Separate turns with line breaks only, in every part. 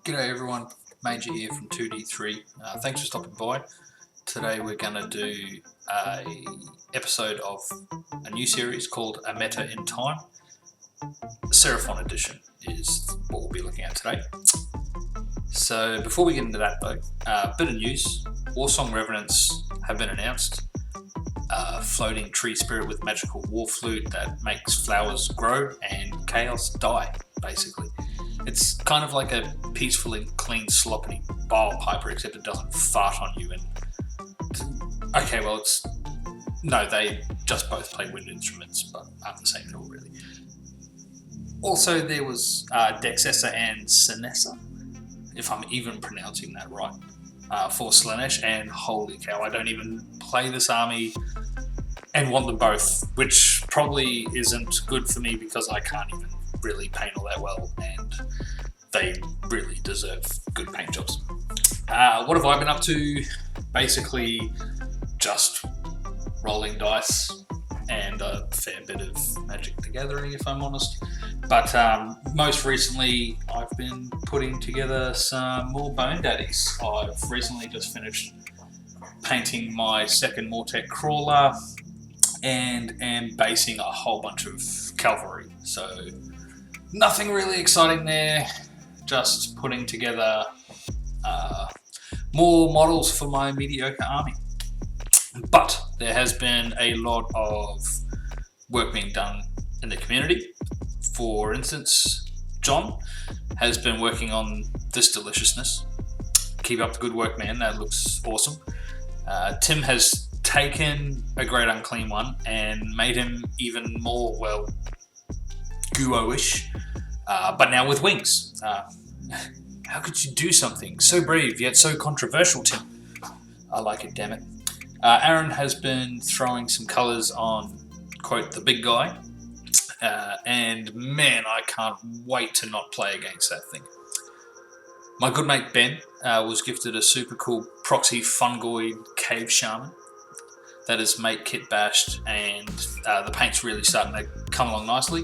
G'day everyone, Major here from 2D3. Thanks for stopping by. Today we're going to do a episode of a new series called A Meta in Time. Seraphon edition is what we'll be looking at today. So before we get into that though, a bit of news. Warsong Revenants have been announced. A floating tree spirit with magical war flute that makes flowers grow and chaos die, basically. It's kind of like a peaceful and clean sloppy bile piper, except it doesn't fart on you. And okay, well, they just both play wind instruments, but aren't the same at all, really. Also, there was Dexessa and Sinessa, if I'm even pronouncing that right, for Slaanesh, and holy cow, I don't even play this army and want them both, which probably isn't good for me because I can't even really paint all that well, and they really deserve good paint jobs. What have I been up to? Basically just rolling dice and a fair bit of Magic the Gathering, if I'm honest. But most recently I've been putting together some more Bone Daddies. I've recently just finished painting my second Mortek Crawler and am basing a whole bunch of Cavalry. So nothing really exciting there, just putting together more models for my mediocre army. But there has been a lot of work being done in the community. For instance, John has been working on this deliciousness. Keep up the good work, man, that looks awesome. Tim has taken a Great Unclean one and made him even more, well, Guo-ish, but now with wings. How could you do something so brave yet so controversial, Tim? I like it, damn it. Aaron has been throwing some colours on, quote, the big guy, and man, I can't wait to not play against that thing. My good mate Ben was gifted a super cool proxy fungoid cave shaman that is mate kit bashed, and the paint's really starting to come along nicely.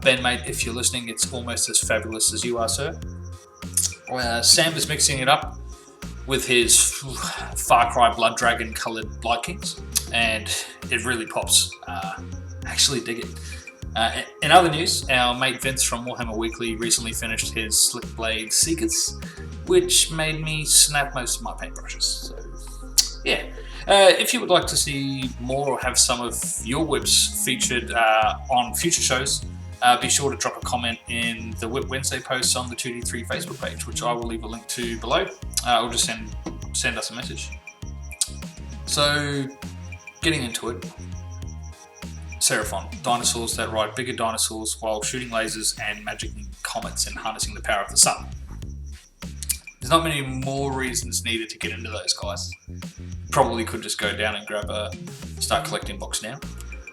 Ben, mate, if you're listening, it's almost as fabulous as you are, sir. Sam is mixing it up with his Far Cry Blood Dragon coloured Blight Kings, and it really pops. Actually dig it. In other news, our mate Vince from Warhammer Weekly recently finished his Slick Blade Seekers, which made me snap most of my paintbrushes. So, yeah. If you would like to see more or have some of your whips featured on future shows, be sure to drop a comment in the Whip Wednesday posts on the 2D3 Facebook page, which I will leave a link to below, or just send us a message. So, getting into it, Seraphon, dinosaurs that ride bigger dinosaurs while shooting lasers and magicking comets and harnessing the power of the sun. There's not many more reasons needed to get into those guys. Probably could just go down and grab a start collecting box now,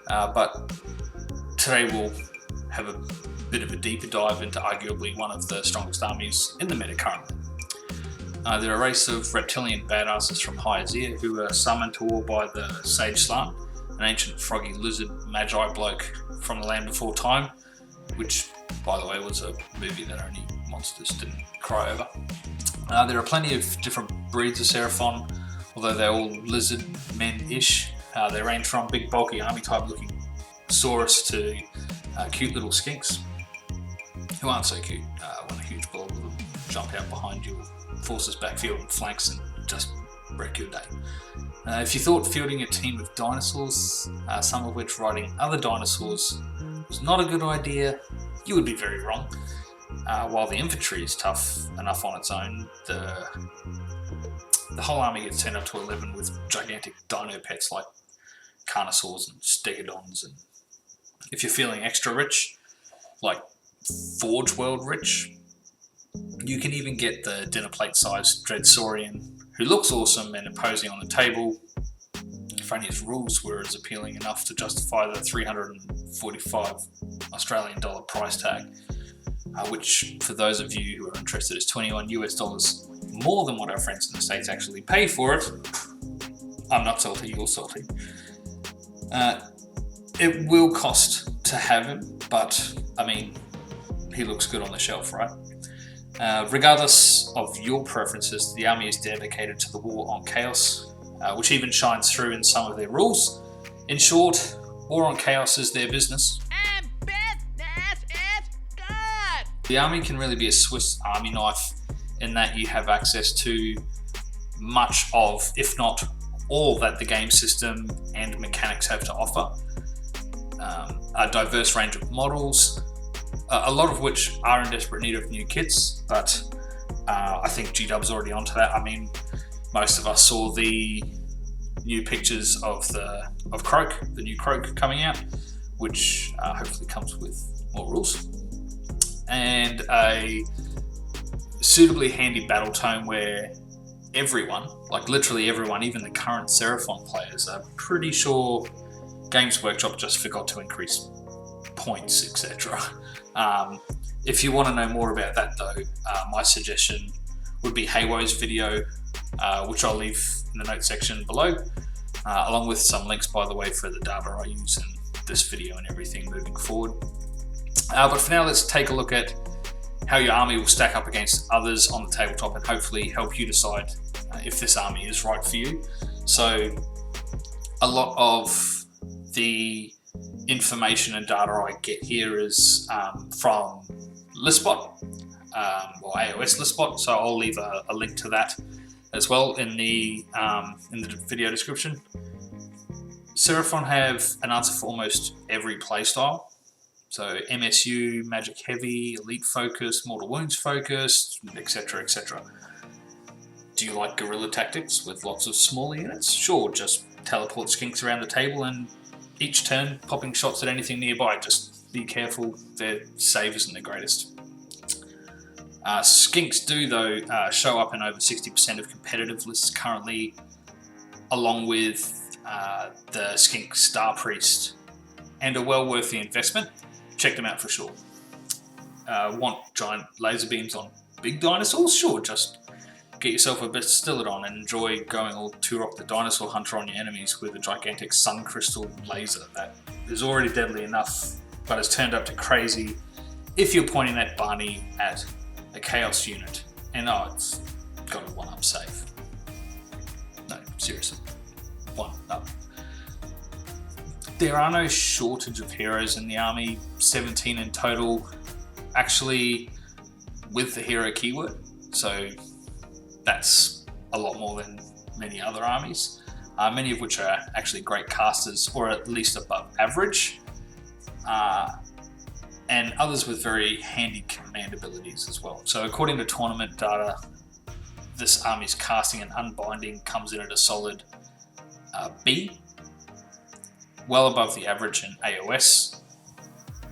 but today we'll have a bit of a deeper dive into arguably one of the strongest armies in the meta currently. They're a race of reptilian badasses from High Azir who are summoned to war by the Sage Slant, an ancient froggy lizard magi bloke from the land before time, which by the way was a movie that only monsters didn't cry over. There are plenty of different breeds of Seraphon, although they're all lizard men-ish. They range from big bulky army type looking saurus to cute little skinks, who aren't so cute when a huge blob will jump out behind you or forces backfield and flanks and just wreck your day. If you thought fielding a team of dinosaurs, some of which riding other dinosaurs, was not a good idea, you would be very wrong. While the infantry is tough enough on its own, the whole army gets turned up to 11 with gigantic dino pets like Carnosaurs and Stegodons, and if you're feeling extra rich, like Forge World rich, you can even get the dinner plate sized Dreadsaurian, who looks awesome and imposing on the table, if only his rules were as appealing enough to justify the $345 Australian dollar price tag, which for those of you who are interested is $21 US more than what our friends in the States actually pay for it. I'm not salty, you're salty. It will cost to have him, but I mean, he looks good on the shelf, right? Regardless of your preferences, the army is dedicated to the war on chaos, which even shines through in some of their rules. In short, war on chaos is their business.
And business is good!
The army can really be a Swiss army knife in that you have access to much of, if not all, that the game system and mechanics have to offer. A diverse range of models, a lot of which are in desperate need of new kits, but I think G-Dub's already onto that. I mean, most of us saw the new pictures of Croak, the new Croak coming out, which hopefully comes with more rules, and a suitably handy battle tome where everyone, like literally everyone, even the current Seraphon players, are pretty sure Games Workshop just forgot to increase points, etc. If you want to know more about that though, my suggestion would be Haywo's video, which I'll leave in the notes section below, along with some links, by the way, for the data I use in this video and everything moving forward. But for now, let's take a look at how your army will stack up against others on the tabletop and hopefully help you decide if this army is right for you. So a lot of the information and data I get here is from Listbot, or AOS Listbot, so I'll leave a link to that as well in the video description. Seraphon have an answer for almost every playstyle. So MSU, Magic Heavy, Elite Focus, Mortal Wounds Focus, etc, etc. Do you like guerrilla tactics with lots of smaller units? Sure, just teleport skinks around the table and each turn popping shots at anything nearby. Just be careful, their save isn't the greatest. Skinks do though show up in over 60% of competitive lists currently, along with the Skink Star Priest, and are well worth the investment. Check them out for sure. Want giant laser beams on big dinosaurs? Sure, just get yourself a Bastillodon and enjoy going all to rock the dinosaur hunter on your enemies with a gigantic sun crystal laser that is already deadly enough, but has turned up to crazy if you're pointing that Barney at a chaos unit. And it's got a 1-up save. No, seriously. 1-up. There are no shortage of heroes in the army, 17 in total, actually with the hero keyword, so that's a lot more than many other armies, many of which are actually great casters, or at least above average, and others with very handy command abilities as well. So according to tournament data, this army's casting and unbinding comes in at a solid B, well above the average in AOS,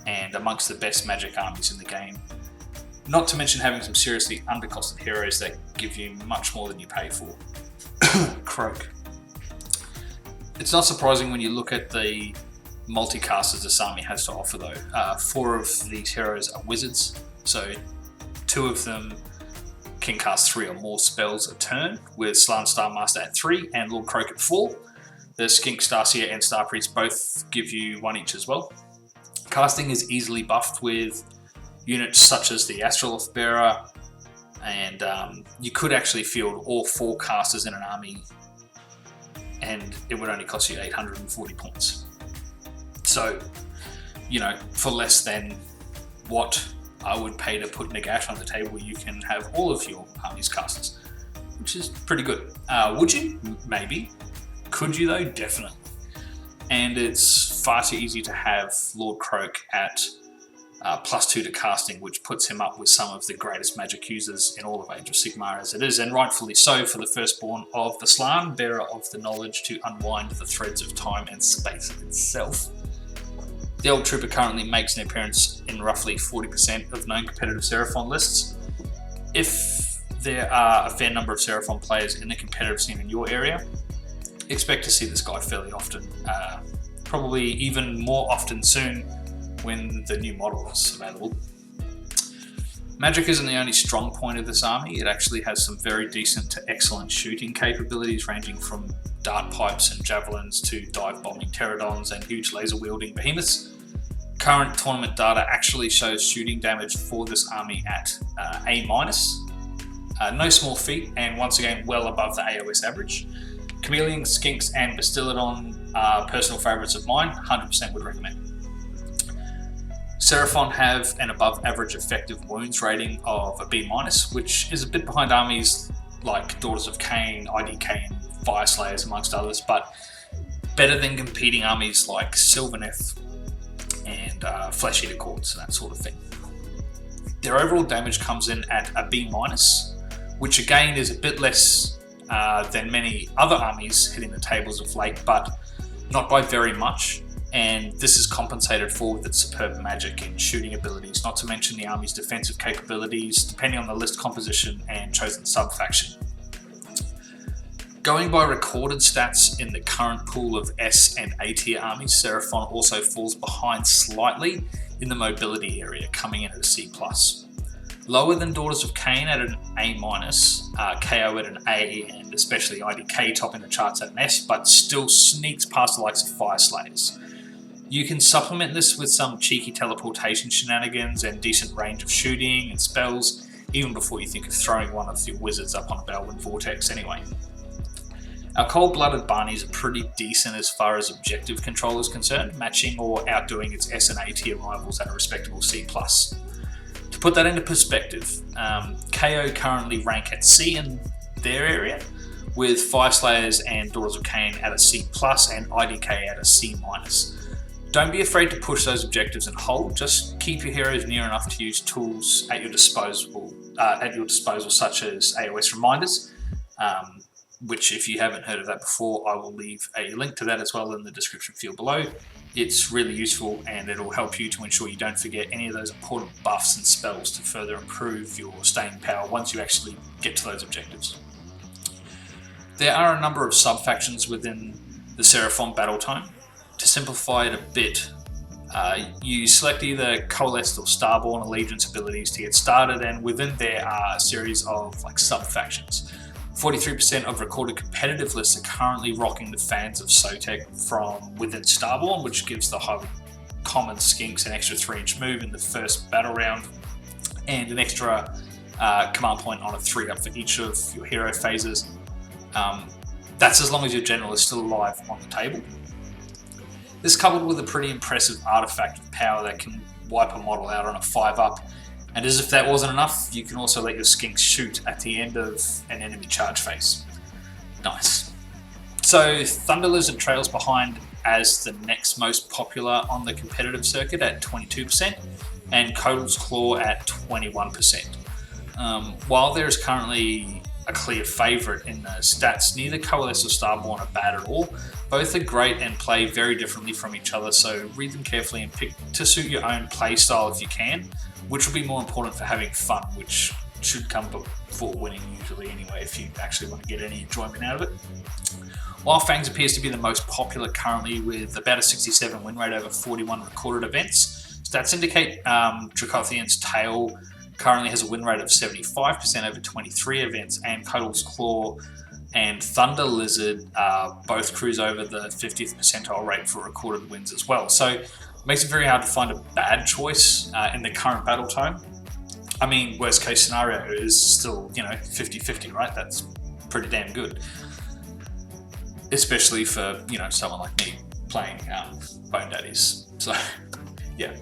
and amongst the best magic armies in the game. Not to mention having some seriously undercosted heroes that give you much more than you pay for. Croak. It's not surprising when you look at the multicasters this army has to offer though. 4 of these heroes are wizards, so 2 of them can cast 3 or more spells a turn, with Slan Star Master at 3 and Lord Croak at 4. The Skink, Starseer and Star Priest both give you 1 each as well. Casting is easily buffed with units such as the Astrolith Bearer, and you could actually field all 4 casters in an army and it would only cost you 840 points. So, you know, for less than what I would pay to put Nagash on the table, you can have all of your army's casters, which is pretty good. Would you? Maybe. Could you though? Definitely. And it's far too easy to have Lord Croak at +2 to casting, which puts him up with some of the greatest magic users in all of Age of Sigmar as it is, and rightfully so for the firstborn of the Slan, bearer of the knowledge to unwind the threads of time and space itself. The Old Trooper currently makes an appearance in roughly 40% of known competitive Seraphon lists. If there are a fair number of Seraphon players in the competitive scene in your area, expect to see this guy fairly often, probably even more often soon when the new model is available. Magic isn't the only strong point of this army. It actually has some very decent to excellent shooting capabilities, ranging from dart pipes and javelins to dive bombing pterodons and huge laser wielding behemoths. Current tournament data actually shows shooting damage for this army at A-. No small feat, and once again well above the AOS average. Chameleon, Skinks, and Bastillodon are personal favourites of mine, 100% would recommend. Seraphon have an above average effective wounds rating of a B-, which is a bit behind armies like Daughters of Cain, IDK, and Fire Slayers amongst others, but better than competing armies like Sylvaneth and Flesh Eater Courts and that sort of thing. Their overall damage comes in at a B-, which again is a bit less than many other armies hitting the tables of late, but not by very much, and this is compensated for with its superb magic and shooting abilities, not to mention the army's defensive capabilities, depending on the list composition and chosen sub-faction. Going by recorded stats in the current pool of S and A tier armies, Seraphon also falls behind slightly in the mobility area, coming in at a C+. Lower than Daughters of Cain at an A-, KO at an A, and especially IDK topping the charts at an S, but still sneaks past the likes of Fire Slayers. You can supplement this with some cheeky teleportation shenanigans and decent range of shooting and spells, even before you think of throwing one of your wizards up on a Balwin Vortex anyway. Our cold-blooded Barneys are pretty decent as far as objective control is concerned, matching or outdoing its S and A tier rivals at a respectable C+. To put that into perspective, KO currently rank at C in their area, with Fire Slayers and Daughters of Cain at a C+, and IDK at a C-. Don't be afraid to push those objectives and hold, just keep your heroes near enough to use tools at your disposal, such as AOS reminders, which if you haven't heard of that before, I will leave a link to that as well in the description field below. It's really useful and it'll help you to ensure you don't forget any of those important buffs and spells to further improve your staying power once you actually get to those objectives. There are a number of sub-factions within the Seraphon battle tome. To simplify it a bit, you select either Coalesced or Starborn Allegiance abilities to get started, and within there are a series of sub-factions. 43% of recorded competitive lists are currently rocking the fans of Sotek from within Starborn, which gives the highly common Skinks an extra 3-inch move in the first battle round, and an extra command point on a 3-up for each of your hero phases. That's as long as your general is still alive on the table. This coupled with a pretty impressive artifact of power that can wipe a model out on a 5-up, and as if that wasn't enough, you can also let your Skinks shoot at the end of an enemy charge phase. Nice. So Thunder Lizard trails behind as the next most popular on the competitive circuit at 22%, and Kotal's Claw at 21%. While there is currently a clear favourite in the stats, neither Coalesce or Starborn are bad at all. Both are great and play very differently from each other, so read them carefully and pick to suit your own play style if you can, which will be more important for having fun, which should come before winning usually anyway, if you actually want to get any enjoyment out of it. While Fangs appears to be the most popular currently with about a 67 win rate over 41 recorded events, stats indicate Dracothian's Tail currently has a win rate of 75% over 23 events, and Kotal's Claw and Thunder Lizard both cruise over the 50th percentile rate for recorded wins as well. So it makes it very hard to find a bad choice in the current battle tome. I mean, worst case scenario is still, 50-50, right? That's pretty damn good. Especially for, someone like me playing Bone Daddies. So, yeah.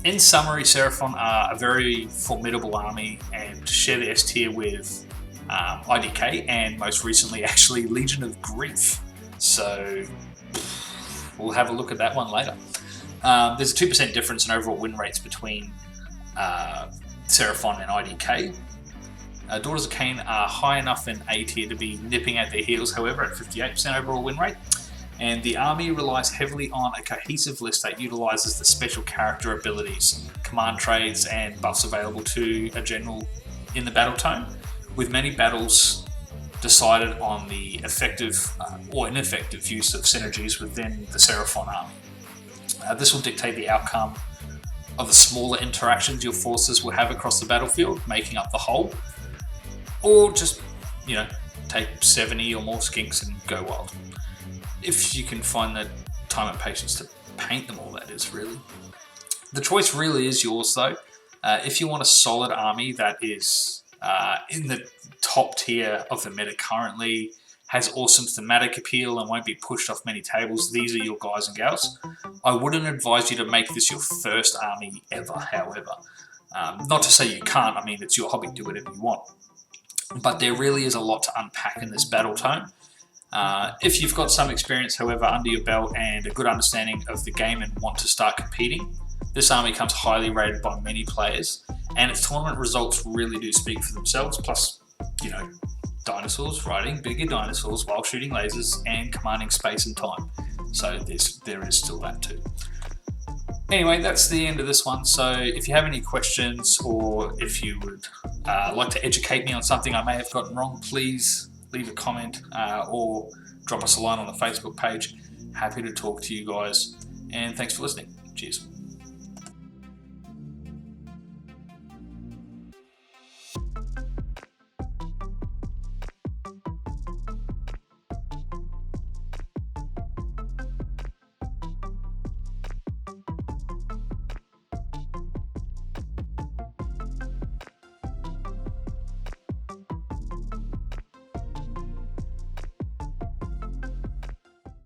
In summary, Seraphon are a very formidable army and share the S tier with IDK and most recently actually Legion of Grief. So we'll have a look at that one later. There's a 2% difference in overall win rates between Seraphon and IDK. Daughters of Cain are high enough in A tier to be nipping at their heels, however, at 58% overall win rate. And the army relies heavily on a cohesive list that utilises the special character abilities, command trades, and buffs available to a general in the battle tome, with many battles decided on the effective or ineffective use of synergies within the Seraphon army. This will dictate the outcome of the smaller interactions your forces will have across the battlefield, making up the whole, or just, take 70 or more Skinks and go wild. If you can find the time and patience to paint them all, that is, really. The choice really is yours, though. If you want a solid army that is in the top tier of the meta currently, has awesome thematic appeal and won't be pushed off many tables, these are your guys and gals. I wouldn't advise you to make this your first army ever, however. Not to say you can't, I mean, it's your hobby, do whatever you want. But there really is a lot to unpack in this battle tone. If you've got some experience, however, under your belt and a good understanding of the game and want to start competing, this army comes highly rated by many players, and its tournament results really do speak for themselves, plus, you know, dinosaurs riding bigger dinosaurs while shooting lasers and commanding space and time. So there is still that too. Anyway, that's the end of this one. So if you have any questions, or if you would like to educate me on something I may have gotten wrong, please leave a comment or drop us a line on the Facebook page. Happy to talk to you guys, and thanks for listening. Cheers.